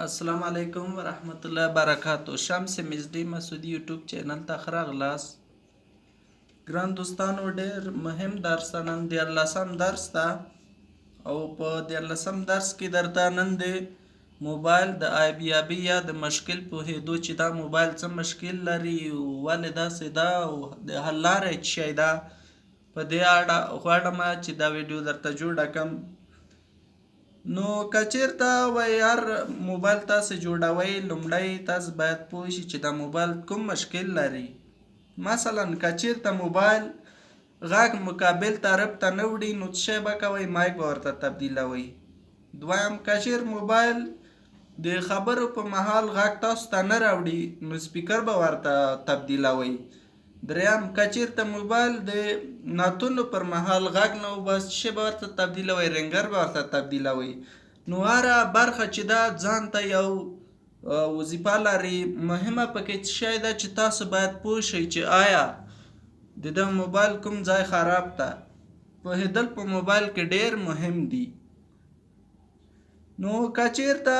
السلام علیکم ورحمت الله وبرکاتو. شمس مزدی مسعودی یوټیوب چینل ته ښه راغلاست. ګران دوستانو، ډېر مهم درس نن ديارلسم درس ده او په ديارلسم درس کې درته نن د موبايل د آیبیابي یا د مشکل پوهیدو چې دا موبايل څه مشکل لري، ولې داسې ده او د حل لاره یې څه شی ده، په دې اړه غواړم چې دا ویډیو درته جوړه کړم. نو که چیرته وایي هر موبایل تاسو جوړوئ، لومړی تاسو باید پوه شئ چې دا موبایل کوم مشکل لري. مثلا که چیرته موبایل غږ مقابل طرف ته نه وړي، نو څه شی به کوئ؟ مایک به ورته تبدیلوئ. دویم، که چیر موبایل د خبرو په مهال غږ تاسو ته نه راوړي، نو سپیکر به ورته تبدیلوئ. دریم، که چیرته موبایل د نعتونو پر مهال غږ نه وباسي، څه شی به ورته تبدیلوئ؟ رینګر به ورته تبدیلوئ. نو هره برخه چې دا ځان ته یو وظیفه لري، مهمه پکې څه شی ده چې تاسو باید پوه شئ چې آیا د ده موبایل کوم ځای خراب ده. پوهېدل په موبایل کې ډېر مهم دي. نو که چیرته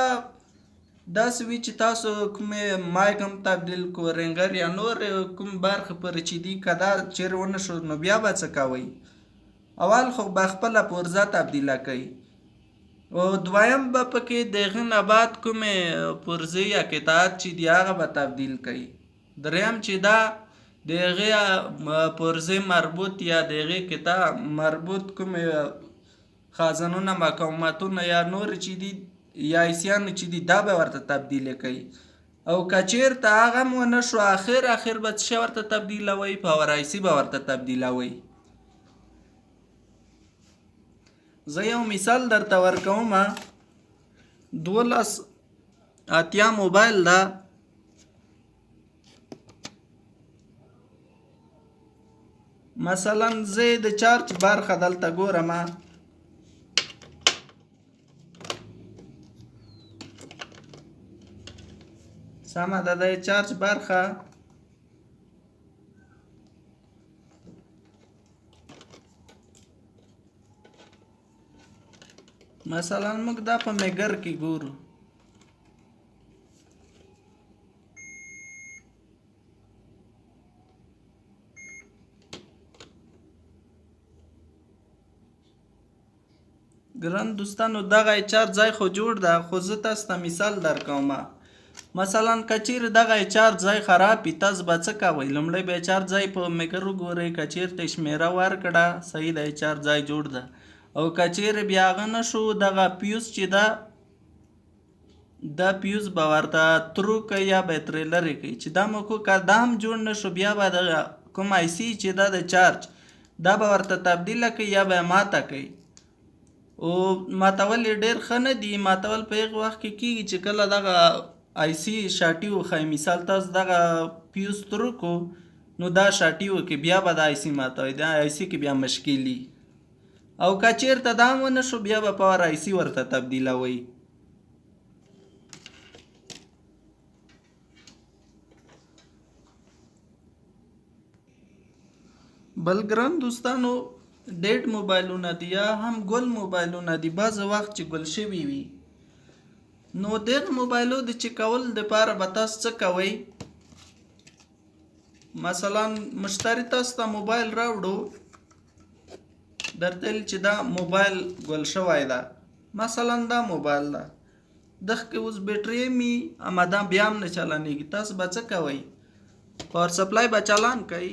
داسې وي چې تاسو کومې مایک هم تبدیل کو، رینګر یا نور کوم برخه پر چې دي، که دا چیرې ونه شو، نو بیا به څه کوئ؟ اول خو به خپله پرزه تبدیله کوئ، او دویم به پکې د هغې نه بعد کومې پرزې یا قطعات چې دي هغه به تبدیل کوئ. دریم چې دا د هغې پرزې مربوط یا د هغې قطع مربوط کومې خازنونه، مقاومتونه یا نور چې دي یا ایسیان چې دي، دا به ورته تبدیل کوي. او که چیرته هغه هم ونه شو، اخر به څه شی ورته تبدیلوئ؟ پاور آیسي به ورته تبدیلوئ. زه یو مثال درته ورکوم. 1280 موبایل ده. مثلا زه د چارج برخه دلته ګورم، سمه ده د چارج برخه. مثلا موږ دا په میګر کې ګورو. ګران دوستانو، دغه چارج ځای خو جوړ ده، خو زه تاسو ته مثال درکوم. مثلا که چیرې دغه چارج ځای خراب وي، تاسو به څه کوئ؟ لومړی به چارج ځای په میګر وګورئ. که چیرته شمیره ورکړه، صحیح دی، چارج ځای جوړ ده. او که چیرې بیا هغه نه شو، دغه پیوز چې ده، دا پیوز به ورته ترو کوي یا به یې ترې لرې کوي. چې دا مو که دا هم جوړ نه شو، بیا به دغه کوم آیسي چې ده د چارج، دا به ورته تبدیله کوي یا به یې ماته کوي. او ماتول یې ډېر ښه نه دي. ماتول په هغه وخت کې کېږي چې کله دغه آیسي شاټي وښایي. مثال تاسو دغه پیوز ترو کو، نو دا شاټي وکړي، بیا به د آیسي ماتوي، دا آیسي کې بیا مشکل وي. او که چیرته دا هم ونه شو، بیا به پاور آیسي ورته تبدیلوئ. بل ګران دوستانو، ډیټ موبایلونه دي یا هم ګل موبایلونه دي. بعضې وخت چې ګل شوي وي، نو دغه موبایلو د چک کول دپاره به تاسو څه کوئ؟ مثلا مشتری تاسو ته موبایل راوړو، درته ویل چې دا موبایل ګل شوی ده. مثلا دا موبایل ده، دغه کې اوس بیټرۍ هم وي، اما دا بیا هم نه چالانېږي. تاسو به څه کوئ؟ پاور سپلای به چالان کوئ.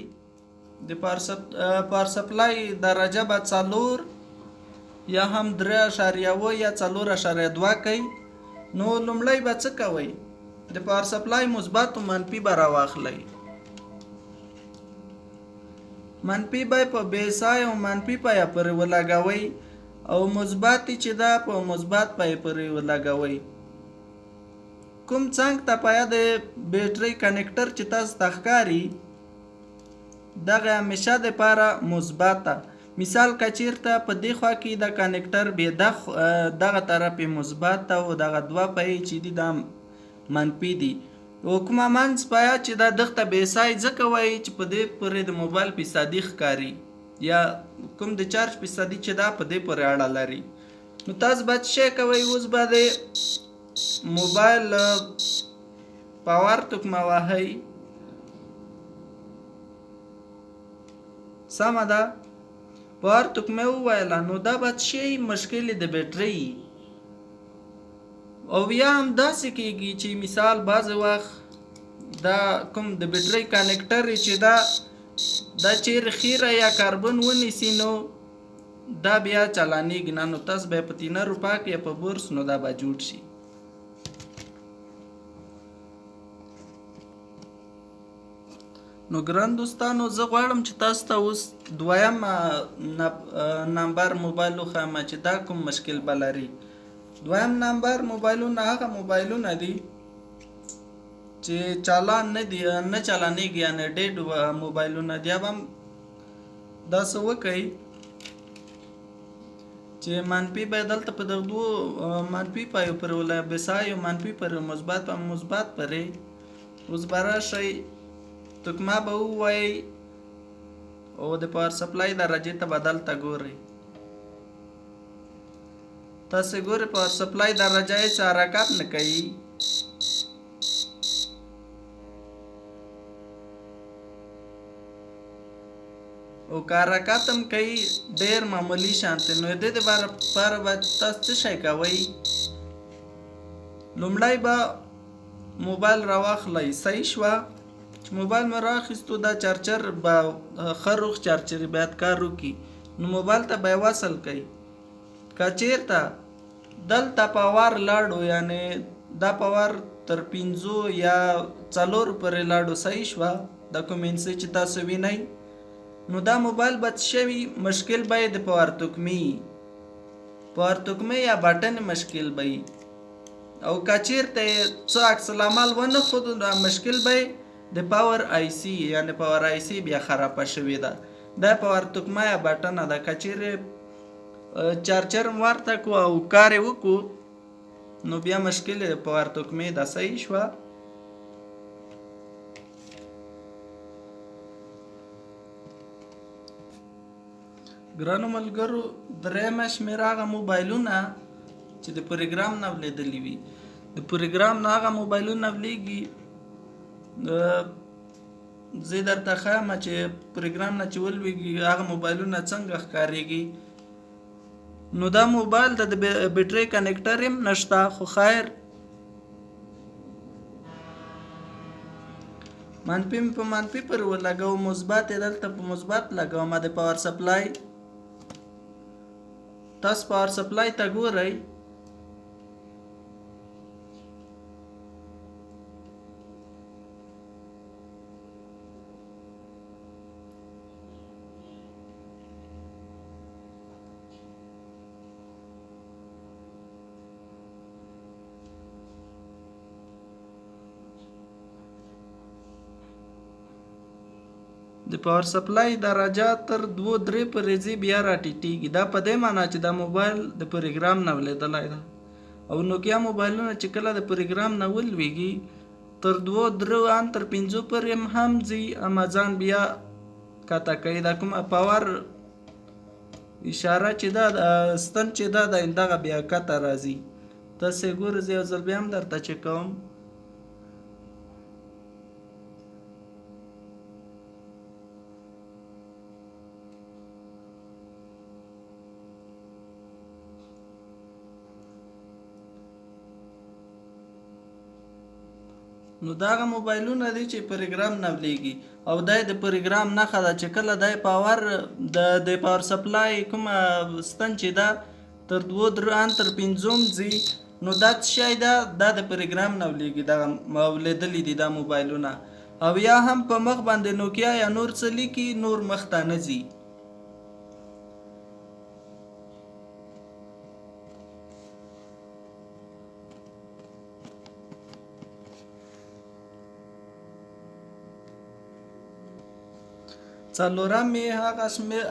د پاور سپلای درجه به 4 یا هم 3.1 یا 4.2 کوي. نو لومړی به څه کوئ؟ د پاور سپلای مثبت او منفي به راواخلئ. منفي به په بیسای او منفي پایه پورې ولګوئ، او مثبت چې ده په مثبت پایه پورې ولګوئ. کوم څنګ ته پایه د بیټرۍ کنیکټر چې تاسو ته ښکاري، دغه همیشه دپاره مثبته. مثال که چیرته په دې خوا کې د کنیکټر بې دغه طرف یې مثبت او دغه دوه پایې چې دي دا منفي دي. او کومه منځ پایه چې دا دغه ته بیسای ځکه وایي چې په دې پورې د موبایل فیصدي ښکاري، یا کوم د چارج فیصدي چې دا په دې پورې اړه لري. نو تاسو به څه شی کوئ؟ اوس به د موبایل پاور تکمه وهئ سمه ده پاور تکمه وویله نو دا به څه شی مشکل د بیټرۍ او بیا هم داسې کېږي چې مثال بعضې وخت دا کوم د بیټرۍ کنیکټر چې دا چیرې خیره یا کاربن ونیسي نو دا بیا چالانېږي نه نو تاسو به یې په تینرو پاک یا په بورس نو دا به جوړ شي نو ګران دوستانو زه غواړم چې تاسو ته اوس دویم نمبر موبایل وښیم چې دا کوم مشکل به لري دویم نمبر موبایلونه هغه موبایلونه دي چې چالان نه دي نه چالانېږي یعنې ډېډ موبایلونه دي هم داسې وکئ چې منفي به دلته په دغه دوو منفي پایو پورې ولا بسا یو منفي پورې مثبت په مثبت پورې اوس به راشئ تکمه به ووایئ او د پاور سپلای درجې ته به دلته ګورئ تاسې ګورئ پاور سپلای درجه هېڅ حرکت نه کوي او که حرکت هم کوي ډېر معمولي شانتې نو د دې دپاره به تاسو څه شی کوئ لومړی به موبایل راواخلئ صحیح شوه چې موبایل مې رااخیستو دا چارجر به ښه روغ چارجر باید کار وکړي نو موبایل ته به یې وصل کړئ که چېرته دلته پاور لاړو یعنې دا پاور تر 5 یا 4 پورې لاړو صحیح شوه دا کوم انسي چې تاسو وینئ نو دا موبایل به څه شوي مشکل به یې د پاور تکمې یا بټن مشکل به یي او که چېرته یې څه عکس العمل ونه ښودو دا مشکل به یې د پاور آی سی یعنې پاور آی سی بیا خرابه شوې ده دا پاور تکمه یا بټنه ده که چېرې چارجر م ورته کړو او کار یې وکړو نو بیا مشکل یې د پاور تکمې ده صحیح شوه ګرانو ملګرو درېیمه شمېره هغه موبایلونه چې د پروګرام نه ولېدلي وي د پروګرام نه هغه موبایلونه ولېږي زه درته ښیم چې پروګرام نه چې ولوېږي هغه موبایلونه څنګه ښکارېږي نو دا موبایل ته د بیټرۍ کنیکټر هم نشته خو خیر منفي مې په منفي پورې ولګوم مثبت یې دلته په مثبت لګوم د پاور سپلای تاسو پاور سپلای ته ګورئ د پاور سپلای درجه تر 2-3 پورې ځي بیا راټیټېږي دا په دې معنا چې دا موبایل د پروګرام نه ولېدلی ده او نوکیا موبایلونه چې کله د پروګرام نه ولوېږي تر 2-3 ان تر 5 پورې هم ځي امازان بیا کاته کوي دا کومه پاور اشاره چې دا ستن چې دا دغه بیا کاته راځي تاسې ګورئ زه یو ځل بیا هم درته چک کوم نو دا هغه موبایلونه دي چې پروګرام نه ولېږي او دا د پروګرام نښه ده چې کله دا پاور د پاور سپلای کومه ستن چې ده تر 2-3 ان تر 5 ځي نو دا څه شی ده دا د پروګرام نه ولېږي دغه ولېدلي دي دا موبایلونه او یا هم په مخ باندې نوکیا یا نور څه لیکي نور مخ ته نه ځي څلورم یې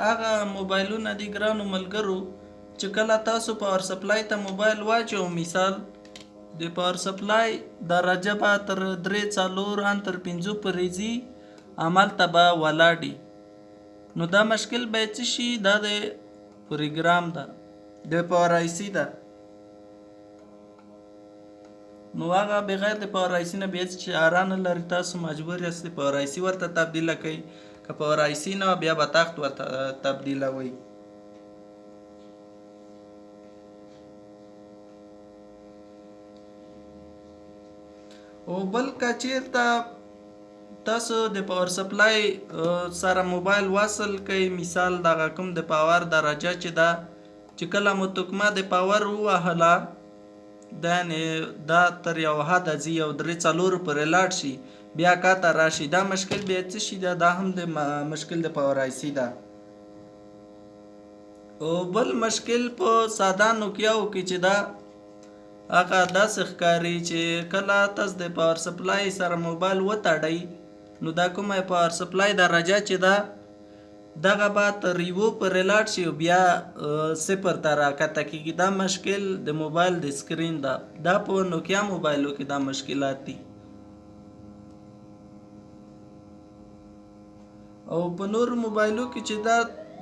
هغه موبایلونه دي ګرانو ملګرو چې کله تاسو پاور سپلای ته موبایل واچو مثال د پاور سپلای درجه به تر 3-4 ان تر 5 پورې ځي همالته به ولاړي نو دا مشکل به څه شي دا د پروګرام ده د پاور آی سی ده نو هغه بغیر د پاور آی سی نه بیا چاره نه لري، تاسو مجبور یاست پاور آی سی ورته تبدیله کړئ. که پاور آی سی نه بیا به تخت ورته تبدیلوئ. او بل که چیرته تاسو د پاور سپلای سره موبایل وصل کړئ، مثال دغه کوم د پاور درجه چې ده چې کله مو تکمه د پاور ووهله دا تر یو حده ځي او 3-4 پورې لاړ شي بیا کاته راشي، دا مشکل بیا څه شي ده؟ دا هم د مشکل د پاور آی سی ده. او بل مشکل په ساده نوکیاو کې چې ده هغه داسې ښکاري چې کله تاسو د پاور سپلای سره موبایل وتړئ نو دا کومه پاور سپلای درجه چې ده دغه به تر 1 پورې لاړ شي او بیا 0 ته راکته کېږي. دا مشکل د موبایل د سکرین ده. دا په نوکیا موبایلو کې دا مشکلات دي. او په نور موبایلو کې چې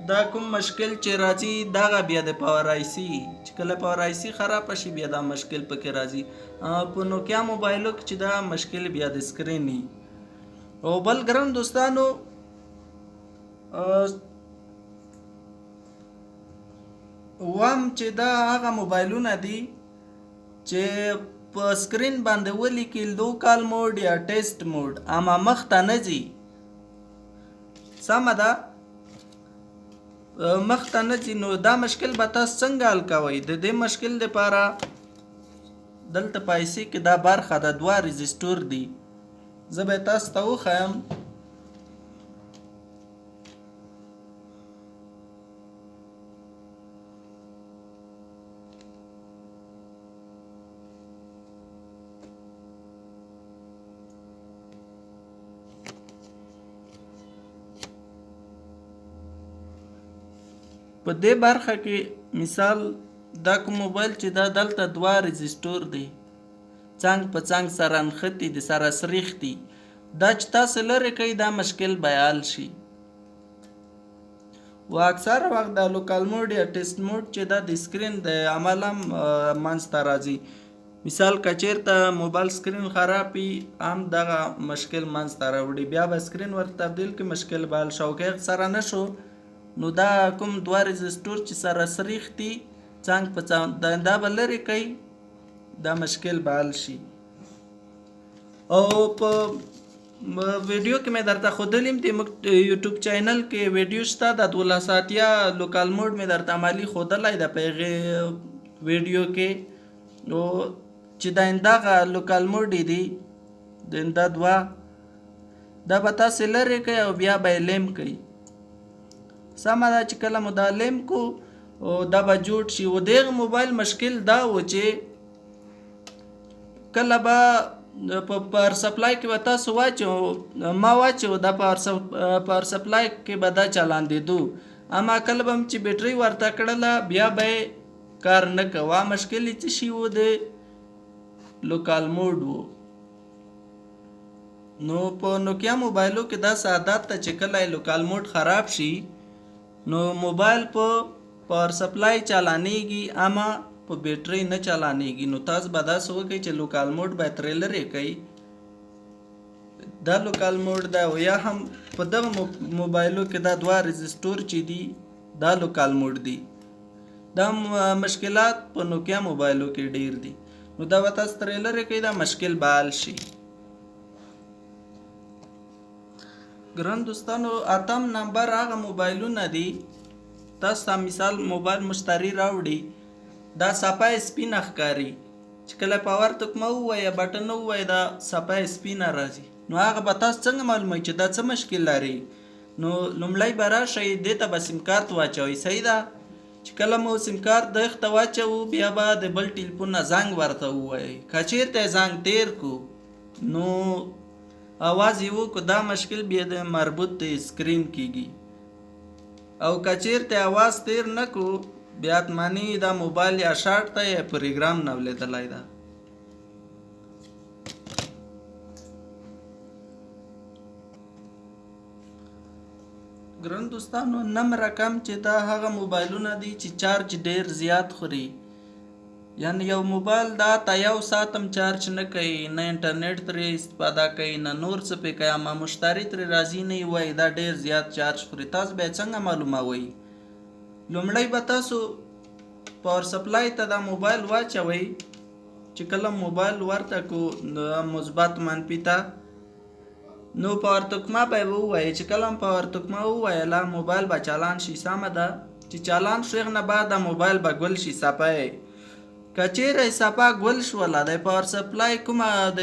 دا کوم مشکل چې راځي دغه بیا د پاور آی سی چې کله پاور آی سی خراب شي بیا دا مشکل پکې راځي. په نوکیا موبایلو کې چې دا مشکل بیا د سکرین وي. او بل ګران دوستانو وام چې دا هغه موبایلونه دي چې په سکرین باندې ولیکي لوکال موډ یا ټیسټ موډ اما مخ ته نه ځي. سمه ده مخ ته نه ځي. نو دا مشکل به تاسو څنګه حل کوئ؟ د دې مشکل لپاره دلته پیسې کې دا برخه د 2 ريزسټور دي. زه به تاسو ته وښیم. په دې برخه کې مثال دا کوم موبایل چې دا دلته 2 ريزسټور دي څنګ په څنګ سره نښتي دي سره سریښ دي. دا چې تاسو لرې کوئ دا مشکل به حل شي. و اکثره وخت د لوکال موډ یا ټیسټ موډ چې دا د سکرین د عمل هم منځته راځي. مثال که چېرته موبایل سکرین خراب وي هم دغه مشکل منځته راوړي، بیا به سکرین ورته تبدیل کړي مشکل به حل شي. او که سره نه شو نو دا کوم 2 ريزسټور چې سره سریښ دي څنګ په څنګ دا به لرې کوي دا مشکل به حل شي. او په ویډیو کې مې درته ښودلیم د یوټیوب چینل کې ویډیو شته د 12 ساعتیا لوکال موډ مې درته عملي ښودلی ده په هغې ویډیو کې. نو چې دا دغه لوکال موډ دي دا 2 دا به تاسې لرې کوئ او بیا به یې لیم کوئ. سمه ده چې کله مو دا لیم کو او دا به جوړ شي. و دغه موبایل مشکل دا و چې کله به په پاور سپلای کې به تاسو ما واچو دا پاور سپلای کې به دا چلاندېدو، اما کله به چې بیټرۍ ورته کړله بیا به کار نه کوه. مشکل یې څه شي و د لوکال موډ و. نو په نوکیا موبایلو کې دا عادت ته چې کله لوکال موډ خراب شي نو موبایل په پاور سپلای چالانېږي اما په بیټرۍ نه چالانېږي. نو تاسو به داسې وکړئ چې لوکال موډ به ترې لرې کوئ. دا لوکال موډ ده. او یا هم په دغه موبایلو کې دا 2 ريزسټور چې دي دا لوکال موډ دي. دا مشکلات په نوکیا موبایلو کې ډیر دي. نو دا به تاسو ترې لرې کوئ دا مشکل به حل شي. ګران دوستانو اتم نمبر هغه موبایلونه دي تاسو ته مثال موبایل مشتری راوړي دا صفحه سپینه ښکاري چې کله پاور تکمه ووایه بټن ووایه دا صفحه سپینه راځي. نو هغه به تاسو څنګه معلوموئ چې دا څه مشکل لري؟ نو لومړی به راشئ دې ته به سیم کارت واچوئ. صحیح ده چې کله مو سیم کارت دغه ته واچوو بیا به د بل ټلیفون نه زنګ ورته ووایئ. که چېرته زنګ تیر کو نو आवाज یې وکړو دا مشکل بیا د مربوط د سکرین کېږي. او که چېرته आवाज تیر نه کو بیا حتماني دا موبایل یا شارټ ته یا پروګرام نه ولیدلی ده. ګران دوستانو نم رقم چې دا هغه موبایلونه دي چې چارج ډیر زیات خوري. یعنی یو موبایل دا تا یو ساعت هم چارج نه کوي، نه انټرنیټ ترې استفاده کوي، نه نور څه پې کوي، اما مشتری ترې راضي نه وي دا ډېر زیات چارج خوري. تاسو بیا څنګه معلوموئ؟ لومړی به تاسو پاور سپلای ته دا موبایل واچوئ. چې کله موبایل ورته کو مثبت منفي ته، نو پاور تکمه به یې ووایي. چې کله هم پاور تکمه وویله موبایل به چالان شي. سمه ده چې چالان شو هغه نه بعد دا موبایل به ګل شي صفه یې. که چیرې صفه ګل شوله د پاور سپلای کومه د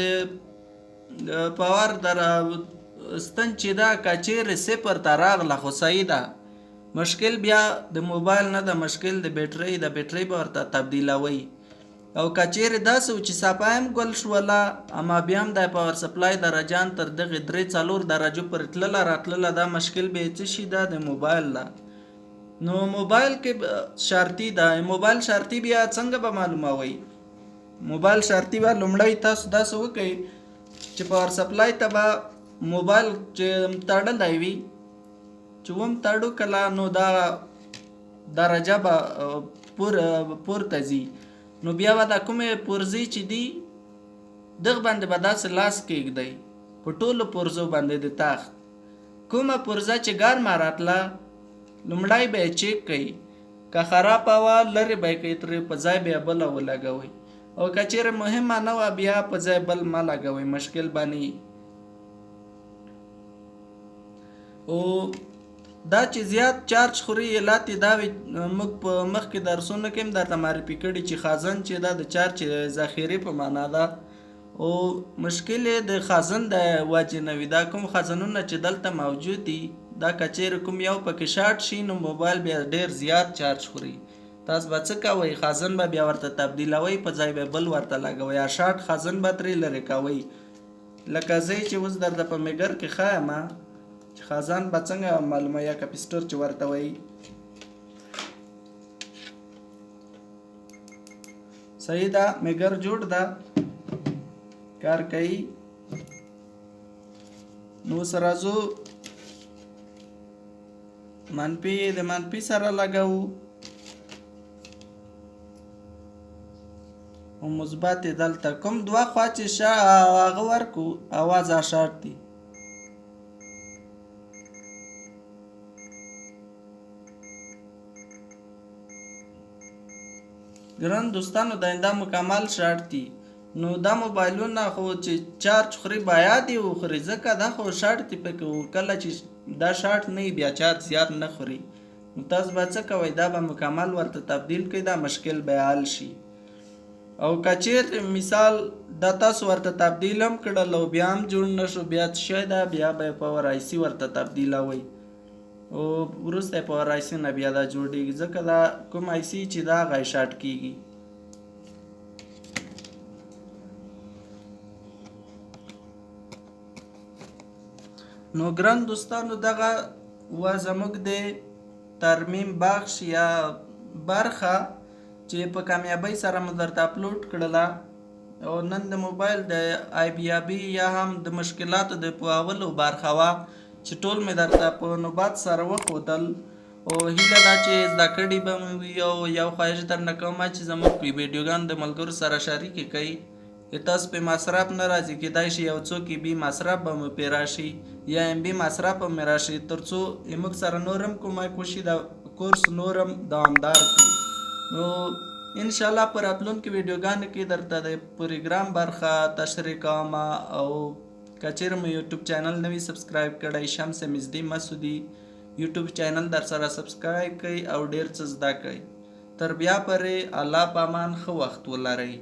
پاور در ستن چې دا که چیرې صفر ته راغله خو صحیح ده. مشکل بیا د موبایل نه د مشکل د بیټرۍ به ورته تبدیلوي. او که چیرې داسې و چې صفه هم ګل شوله اما بیا هم د پاور سپلای درجان تر دغې 3-4 درجو پورې تلله راتلله، دا مشکل به یې څه شي دا د موبایل ده. نو موبایل کې شرطي ده. موبایل شرطي بیا څنګه به معلوموئ؟ موبایل شرطي به لومړی تاسو داسې وکئ چې پاور سپلای ته به موبایل چې تړلی وي، چې وم تړو کله نو دا درجه به پورته ځي. نو بیا به دا کومې پرزې چې دي دغه باندې به داسې لاس کېږدئ په ټولو پرزو باندې د تخت. کومه پرزه چې ګرمه راتله لومړی به یې چیک کوئ. که خرابه وه لرې به یې کوئ، ترې په ځای به یې بله ولګوئ. او که چیرې مهمه نه وه بیا په ځای بل مه لګوئ، مشکل به نه وي. او دا چې زیات چارج خوري علت یې دا وي، موږ په مخکې درسونه کې هم درته معرفي کړي چې خازن چې دا د چارج ذخیرې په معنا ده. او مشکل یې د خازن د وجې نه وي. دا کوم خازنونه چې دلته موجود دي دا که چیرې کوم یو پکې شارټ شي نو موبایل بیا ډېر زیات چارج خوري. تاسو به څه کوئ؟ خازن به بیا ورته تبدیلوئ، په ځای به بل ورته لګوئ، یا شارټ خازن به ترې لرې کوئ. لکه زه چې اوس درته په میګر کې ښایم چې خازن به څنګه معلومه یا کپاسیټر چې ورته وایي. صحیح ده، میګر جوړ ده، کار کوي. نو سره زو منفي د منفي سره لګوو او مثبت دلته کوم دوه خوا چې هغه ورکو اواز شارټ دي. ګران دوستانو دا مکمل شارټ دي. نو دا موبایلونه خو چې چارج خوري باید یې وخوري، ځکه دا خو شارټ دي پکې. کله چې دا شارټ نه وي بیا چارج زیات نه خوري. نو تاسو به څه کوئ؟ دا به مکمل ورته تبدیل کړئ، دا مشکل به حل شي. او که چیرې مثال دا تاسو ورته تبدیل هم کړل او بیا هم جوړ نه شو، بیا څه شی ده؟ بیا به پاور آی سي ورته تبدیلوئ او وروسته پاور آی سي نه بیا دا جوړېږي، ځکه دا کوم آی سي چې دا هغه شارټ کېږي. نو ګران دوستانو دغه و زموږ د ترمیم بخش یا برخه چې په کامیابۍ سره مو درته اپلوډ کړله. او نن د موبایل د آیبیابي یا هم د مشکلاتو د پوهولو برخه وه چې ټول مې درته په نوبت سره وښودل. او هیله ده چې زده کړي به مې وي. او یو خواهش درنه کوم چې زموږ ویډیوګان د ملګرو سره شریکې کړئ. تاسو په مصرف نه راځي، کېدای شي یو څوک بي مصرف به مو پرې راشي یا ام بي مصرف به مې راشي، تر څو موږ سره نور هم کومک وشي د کورس نور هم دوامدار کړو. نو انشاءالله په راتلونکو ویډیوګانو کې درته د پروګرام برخه تشریح کوم. او که چیرې مو یوټیوب چینل نه وي سبسکرایب کړی، شمس مزدي مسعودي یوټیوب چینل در سره سبسکرایب کړئ او ډېر څه زده کړئ. تر بیا پرې الله په امان، ښه وخت ولرئ.